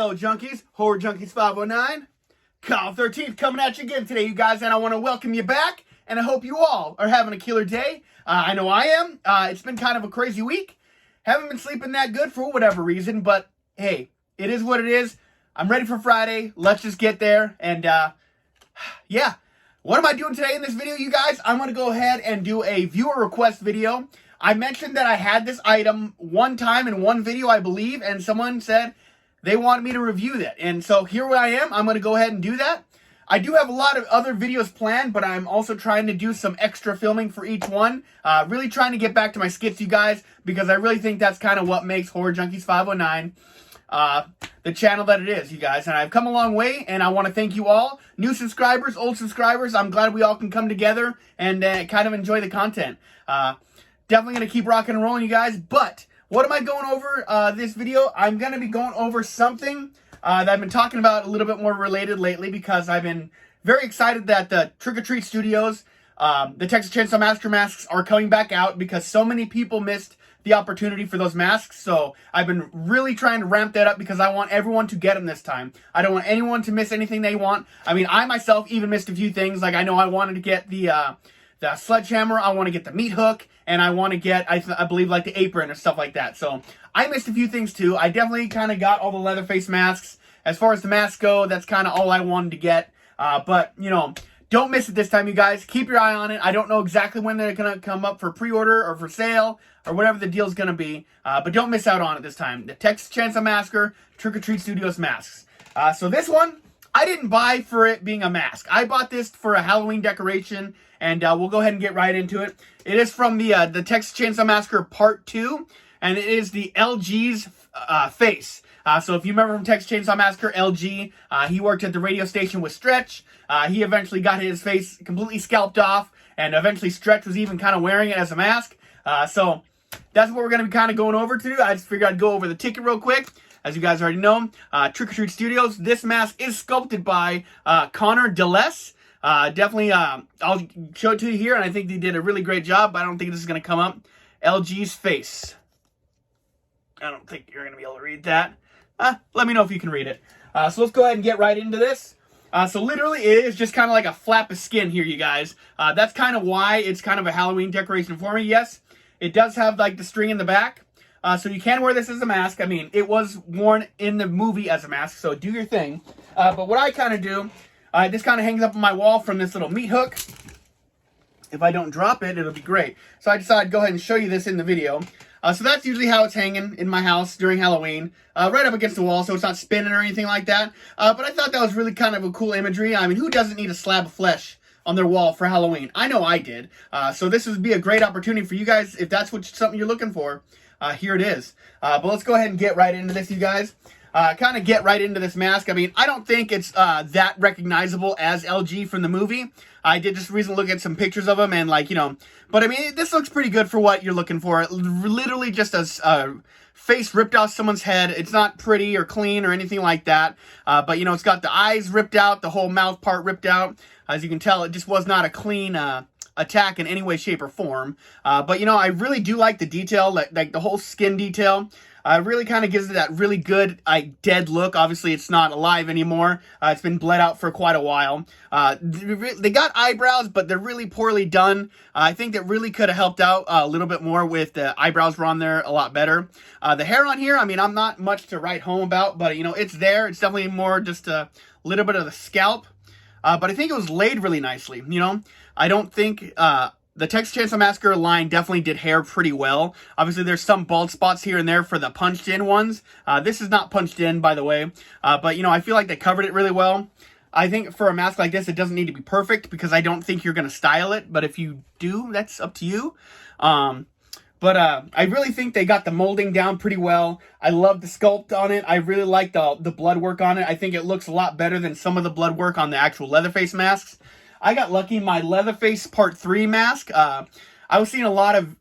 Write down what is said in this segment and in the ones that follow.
Hello, junkies. Horror Junkies 509. Kyle 13th coming at you again today, you guys, and I want to welcome you back, and I hope you all are having a killer day. I know I am. It's been kind of a crazy week. Haven't been sleeping that good for whatever reason, but hey, it is what it is. I'm ready for Friday. Let's just get there, and yeah. What am I doing today in this video, you guys? I'm going to go ahead and do a viewer request video. I mentioned that I had this item one time in one video, I believe, and someone said they wanted me to review that. And so here I am. I'm going to go ahead and do that. I do have a lot of other videos planned, but I'm also trying to do some extra filming for each one. Really trying to get back to my skits, you guys, because I really think that's kind of what makes Horror Junkies 509 the channel that it is, you guys. And I've come a long way, and I want to thank you all. New subscribers, old subscribers, I'm glad we all can come together and kind of enjoy the content. Definitely going to keep rocking and rolling, you guys. But what am I going over this video? I'm going to be going over something that I've been talking about a little bit more related lately, because I've been very excited that the Trick or Treat Studios, the Texas Chainsaw Massacre masks are coming back out, because so many people missed the opportunity for those masks. So I've been really trying to ramp that up, because I want everyone to get them this time. I don't want anyone to miss anything they want. I mean, I myself even missed a few things. Like, I know I wanted to get the sledgehammer, I want to get the meat hook, and I want to get, I believe, like the apron or stuff like that. So I missed a few things too. I definitely kind of got all the Leatherface masks. As far as the masks go, that's kind of all I wanted to get. But, you know, don't miss it this time, you guys. Keep your eye on it. I don't know exactly when they're going to come up for pre-order or for sale or whatever the deal's going to be. But don't miss out on it this time. The Texas Chainsaw Massacre Trick or Treat Studios masks. So this one, I didn't buy for it being a mask. I bought this for a Halloween decoration, and we'll go ahead and get right into it. It is from the Texas Chainsaw Massacre Part 2, and it is the LG's face. So if you remember from Texas Chainsaw Massacre, LG, he worked at the radio station with Stretch. He eventually got his face completely scalped off, and eventually Stretch was even kind of wearing it as a mask. So that's what we're going to be kind of going over to. I just figured I'd go over the ticket real quick. As you guys already know, Trick or Treat Studios, this mask is sculpted by Connor DeLess. Definitely, I'll show it to you here, and I think they did a really great job, but I don't think this is going to come up. LG's face. I don't think you're going to be able to read that. Let me know if you can read it. So let's go ahead and get right into this. So literally, it is just kind of like a flap of skin here, you guys. That's kind of why it's kind of a Halloween decoration for me. Yes, it does have like the string in the back. So you can wear this as a mask. I mean, it was worn in the movie as a mask, so do your thing. But what I kind of do, this kind of hangs up on my wall from this little meat hook. If I don't drop it, it'll be great. So I decided to go ahead and show you this in the video. So that's usually how it's hanging in my house during Halloween, right up against the wall, so it's not spinning or anything like that. But I thought that was really kind of a cool imagery. I mean, who doesn't need a slab of flesh on their wall for Halloween? I know I did. So this would be a great opportunity for you guys, if that's something you're looking for. Here it is. But let's go ahead and get right into this, you guys. Kind of get right into this mask. I mean, I don't think it's that recognizable as LG from the movie. I did just recently look at some pictures of him, and like, you know, but I mean, this looks pretty good for what you're looking for. Literally just a face ripped off someone's head. It's not pretty or clean or anything like that. But, you know, it's got the eyes ripped out, the whole mouth part ripped out. As you can tell, it just was not a clean attack in any way, shape, or form. But, you know, I really do like the detail, like the whole skin detail. Really kind of gives it that really good, dead look. Obviously, it's not alive anymore. It's been bled out for quite a while. They got eyebrows, but they're really poorly done. I think that really could have helped out a little bit more with the eyebrows were on there a lot better. The hair on here, I mean, I'm not much to write home about, but, you know, it's there. It's definitely more just a little bit of the scalp. But I think it was laid really nicely, you know. I don't think the Texas Chainsaw Massacre line definitely did hair pretty well. Obviously, there's some bald spots here and there for the punched-in ones. This is not punched in, by the way. But, you know, I feel like they covered it really well. I think for a mask like this, it doesn't need to be perfect, because I don't think you're going to style it. But if you do, that's up to you. But I really think they got the molding down pretty well. I love the sculpt on it. I really like the blood work on it. I think it looks a lot better than some of the blood work on the actual Leatherface masks. I got lucky. My Leatherface Part 3 mask, I was seeing a lot of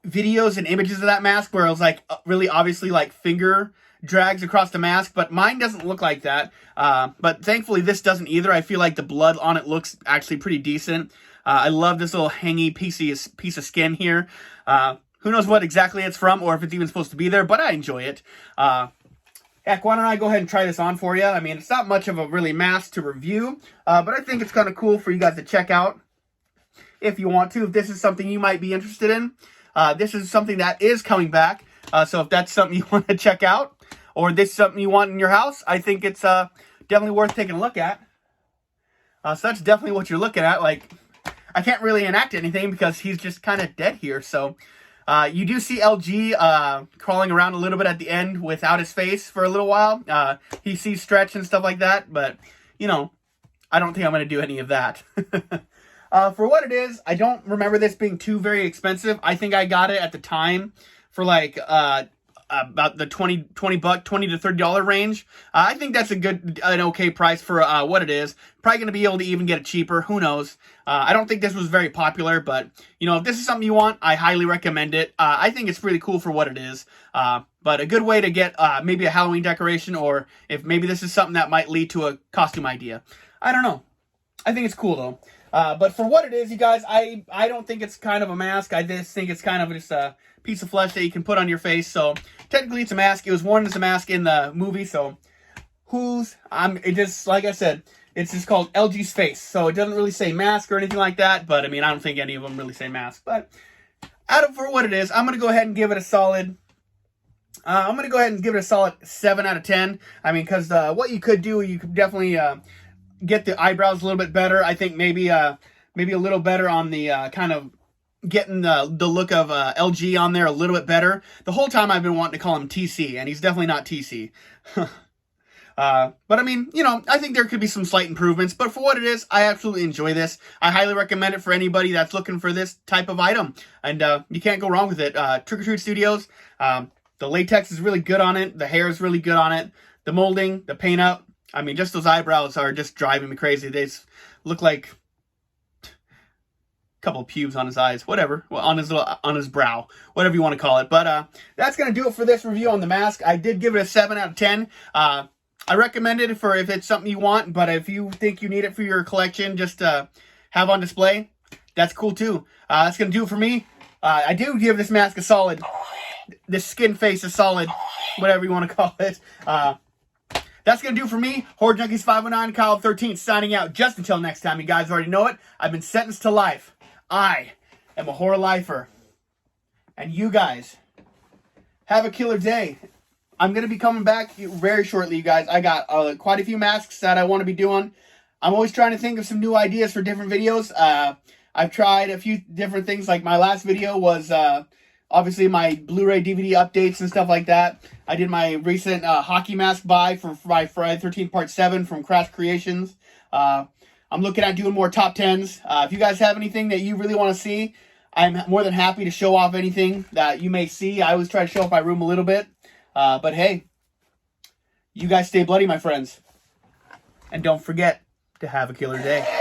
videos and images of that mask where it was like really obviously like finger drags across the mask, but mine doesn't look like that. But thankfully this doesn't either. I feel like the blood on it looks actually pretty decent. I love this little hangy piece of skin here. Who knows what exactly it's from or if it's even supposed to be there, but I enjoy it. heck, why don't I go ahead and try this on for you? I mean, it's not much of a really mask to review, but I think it's kind of cool for you guys to check out if you want to, if this is something you might be interested in. This is something that is coming back, so if that's something you want to check out, or this is something you want in your house, I think it's definitely worth taking a look at. So that's definitely what you're looking at. Like, I can't really enact anything because he's just kind of dead here. So you do see LG crawling around a little bit at the end without his face for a little while. He sees Stretch and stuff like that, but, you know, I don't think I'm going to do any of that. For what it is, I don't remember this being too very expensive. I think I got it at the time for like about the $20 to $30 range. I think that's an okay price for what it is. Probably going to be able to even get it cheaper. Who knows? I don't think this was very popular, but, you know, if this is something you want, I highly recommend it. I think it's really cool for what it is. But a good way to get maybe a Halloween decoration, or if maybe this is something that might lead to a costume idea. I don't know. I think it's cool, though. But for what it is, you guys, I don't think it's kind of a mask. I just think it's kind of just a piece of flesh that you can put on your face. So technically it's a mask. It was worn as a mask in the movie. So it just, like I said, it's just called LG's face. So it doesn't really say mask or anything like that. But I mean, I don't think any of them really say mask. But for what it is, I'm going to go ahead and give it a solid 7 out of 10. I mean, because what you could do, you could definitely get the eyebrows a little bit better. I think maybe a little better on the kind of getting the look of LG on there a little bit better. The whole time I've been wanting to call him TC, and he's definitely not TC. But I mean, you know, I think there could be some slight improvements, but for what it is, I absolutely enjoy this. I highly recommend it for anybody that's looking for this type of item, and you can't go wrong with it. Trick or Treat Studios, the latex is really good on it, the hair is really good on it, the molding, the paint up, I mean, just those eyebrows are just driving me crazy. They look like a couple of pubes on his eyes, whatever, well, on his brow, whatever you want to call it. But that's going to do it for this review on the mask. I did give it a 7 out of 10. I recommend it for if it's something you want, but if you think you need it for your collection just to have on display, that's cool too. That's going to do it for me. I do give this mask a solid, this skin face a solid, whatever you want to call it. That's going to do it for me. Horror Junkies 509, Kyle 13 signing out. Just until next time, you guys already know it. I've been sentenced to life. I am a horror lifer. And you guys have a killer day. I'm going to be coming back very shortly, you guys. I got quite a few masks that I want to be doing. I'm always trying to think of some new ideas for different videos. I've tried a few different things. Like my last video was obviously my Blu-ray DVD updates and stuff like that. I did my recent hockey mask buy for Friday the 13th Part 7 from Crash Creations. I'm looking at doing more top 10s. If you guys have anything that you really want to see, I'm more than happy to show off anything that you may see. I always try to show off my room a little bit. But hey, you guys stay bloody, my friends. And don't forget to have a killer day.